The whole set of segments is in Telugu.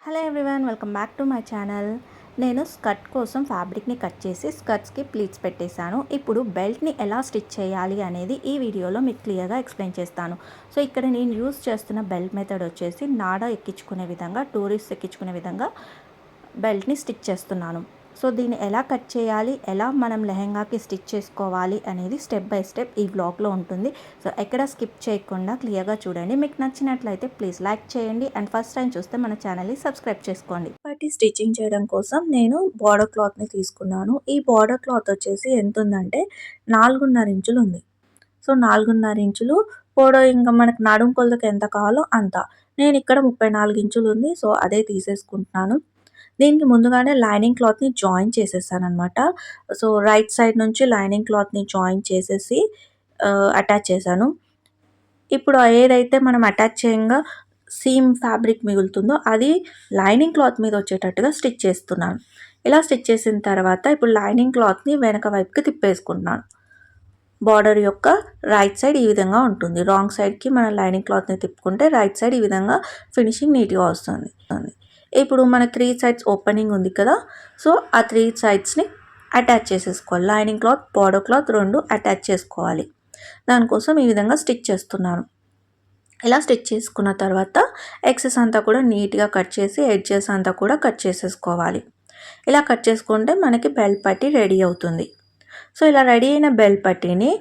Hello everyone, welcome back to my channel. నేను స్కర్ట్ కోసం ఫ్యాబ్రిక్ని కట్ చేసి స్కర్ట్స్కి ప్లీట్స్ పెట్టేశాను. ఇప్పుడు బెల్ట్ని ఎలా స్టిచ్ చేయాలి అనేది ఈ వీడియోలో మీకు క్లియర్గా ఎక్స్ప్లెయిన్ చేస్తాను. సో ఇక్కడ నేను యూస్ చేస్తున్న బెల్ట్ మెథడ్ వచ్చేసి నాడ ఎక్కించుకునే విధంగా, టూరిస్ట్ ఎక్కించుకునే విధంగా బెల్ట్ని స్టిచ్ చేస్తున్నాను. సో దీన్ని ఎలా కట్ చేయాలి, ఎలా మనం లెహెంగాకి స్టిచ్ చేసుకోవాలి అనేది స్టెప్ బై స్టెప్ ఈ బ్లాగ్లో ఉంటుంది. సో ఎక్కడ స్కిప్ చేయకుండా క్లియర్గా చూడండి. మీకు నచ్చినట్లయితే ప్లీజ్ లైక్ చేయండి అండ్ ఫస్ట్ టైం చూస్తే మన ఛానల్ని సబ్స్క్రైబ్ చేసుకోండి. వాటి స్టిచ్చింగ్ చేయడం కోసం నేను బార్డర్ క్లాత్ని తీసుకున్నాను. ఈ బార్డర్ క్లాత్ వచ్చేసి ఎంత ఉందంటే 4.5 ఇంచులు ఉంది. సో 4.5 ఇంచులు పొడవు, ఇంకా మనకు నడుం కొలతకి ఎంత కావాలో అంత. నేను ఇక్కడ 34 ఇంచులు ఉంది, సో అదే తీసేసుకుంటున్నాను. దీనికి ముందుగానే లైనింగ్ క్లాత్ని జాయిన్ చేసేసాను అనమాట. సో రైట్ సైడ్ నుంచి లైనింగ్ క్లాత్ని జాయిన్ చేసేసి అటాచ్ చేశాను. ఇప్పుడు ఏదైతే మనం అటాచ్ చేయంగా సీమ్ ఫ్యాబ్రిక్ మిగులుతుందో అది లైనింగ్ క్లాత్ మీద వచ్చేటట్టుగా స్టిచ్ చేస్తున్నాను. ఇలా స్టిచ్ చేసిన తర్వాత ఇప్పుడు లైనింగ్ క్లాత్ని వెనక వైపుకి తిప్పేసుకుంటున్నాను. బార్డర్ యొక్క రైట్ సైడ్ ఈ విధంగా ఉంటుంది. రాంగ్ సైడ్కి మనం లైనింగ్ క్లాత్ని తిప్పుకుంటే రైట్ సైడ్ ఈ విధంగా ఫినిషింగ్ నీట్గా వస్తుంది. ఇప్పుడు మన 3 సైడ్స్ ఓపెనింగ్ ఉంది కదా, సో ఆ 3 సైడ్స్ని అటాచ్ చేసేసుకోవాలి. లైనింగ్ క్లాత్, బార్డర్ క్లాత్ రెండు అటాచ్ చేసుకోవాలి. దానికోసం ఈ విధంగా స్టిచ్ చేస్తున్నాను. ఇలా స్టిచ్ చేసుకున్న తర్వాత ఎక్సెస్ అంతా కూడా నీట్గా కట్ చేసి ఎడ్జెస్ అంతా కూడా కట్ చేసేసుకోవాలి. ఇలా కట్ చేసుకుంటే మనకి బెల్ట్ పట్టీ రెడీ అవుతుంది. సో ఇలా రెడీ అయిన బెల్ట్ పట్టీని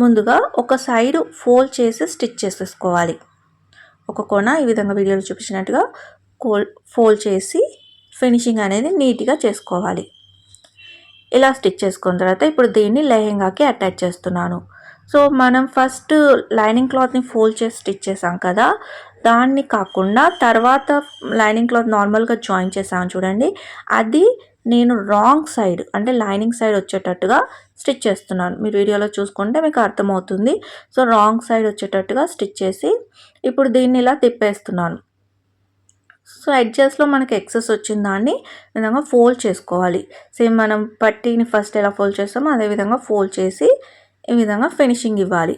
ముందుగా ఒక సైడ్ ఫోల్డ్ చేసి స్టిచ్ చేసేసుకోవాలి. ఒక కొన ఈ విధంగా వీడియోలో చూపించినట్టుగా ఫోల్డ్ చేసి ఫినిషింగ్ అనేది నీట్గా చేసుకోవాలి. ఇలా స్టిచ్ చేసుకున్న తర్వాత ఇప్పుడు దీన్ని లెహెంగాకి అటాచ్ చేస్తున్నాను. సో మనం ఫస్ట్ లైనింగ్ క్లాత్ని ఫోల్డ్ చేసి స్టిచ్ చేసాం కదా, దాన్ని కాకుండా తర్వాత లైనింగ్ క్లాత్ నార్మల్గా జాయిన్ చేసాను చూడండి, అది నేను రాంగ్ సైడ్ అంటే లైనింగ్ సైడ్ వచ్చేటట్టుగా స్టిచ్ చేస్తున్నాను. మీరు వీడియోలో చూసుకుంటే మీకు అర్థమవుతుంది. సో రాంగ్ సైడ్ వచ్చేటట్టుగా స్టిచ్ చేసి ఇప్పుడు దీన్ని ఇలా తిప్పేస్తున్నాను. సో ఎడ్జెస్లో మనకి ఎక్సెస్ వచ్చిన దాన్ని విధంగా ఫోల్డ్ చేసుకోవాలి. సేమ్ మనం పట్టీని ఫస్ట్ ఎలా ఫోల్డ్ చేస్తామో అదేవిధంగా ఫోల్డ్ చేసి ఈ విధంగా ఫినిషింగ్ ఇవ్వాలి.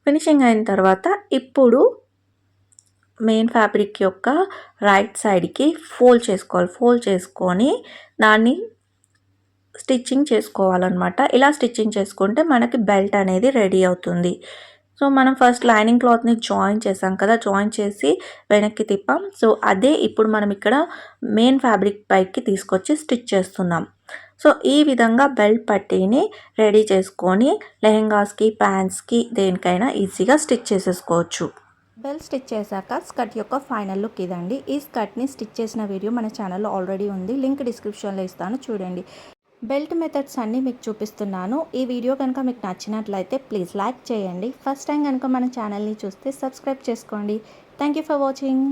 ఫినిషింగ్ అయిన తర్వాత ఇప్పుడు మెయిన్ ఫ్యాబ్రిక్ యొక్క రైట్ సైడ్కి ఫోల్డ్ చేసుకోవాలి. ఫోల్డ్ చేసుకొని దాన్ని స్టిచ్చింగ్ చేసుకోవాలన్నమాట. ఇలా స్టిచ్చింగ్ చేసుకుంటే మనకి బెల్ట్ అనేది రెడీ అవుతుంది. సో మనం ఫస్ట్ లైనింగ్ క్లాత్ని జాయిన్ చేసాం కదా, జాయిన్ చేసి వెనక్కి తిప్పాం. సో అదే ఇప్పుడు మనం ఇక్కడ మెయిన్ ఫ్యాబ్రిక్ పైకి తీసుకొచ్చి స్టిచ్ చేస్తున్నాం. సో ఈ విధంగా బెల్ట్ పట్టీని రెడీ చేసుకొని లెహెంగాస్కి, ప్యాంట్స్కి దేనికైనా ఈజీగా స్టిచ్ చేసేసుకోవచ్చు. బెల్ట్ స్టిచ్ చేశాక స్కర్ట్ యొక్క ఫైనల్ లుక్ ఇదండి. ఈ స్కర్ట్ని స్టిచ్ చేసిన వీడియో మన ఛానల్లో ఆల్రెడీ ఉంది, లింక్ డిస్క్రిప్షన్లో ఇస్తాను, చూడండి. బెల్ట్ మెథడ్స్ అన్నీ మీకు చూపిస్తున్నాను. ఈ వీడియో కనుక మీకు నచ్చినట్లయితే ప్లీజ్ లైక్ చేయండి. ఫస్ట్ టైం కనుక మన ఛానల్ని చూస్తే సబ్స్క్రైబ్ చేసుకోండి. Thank you for watching.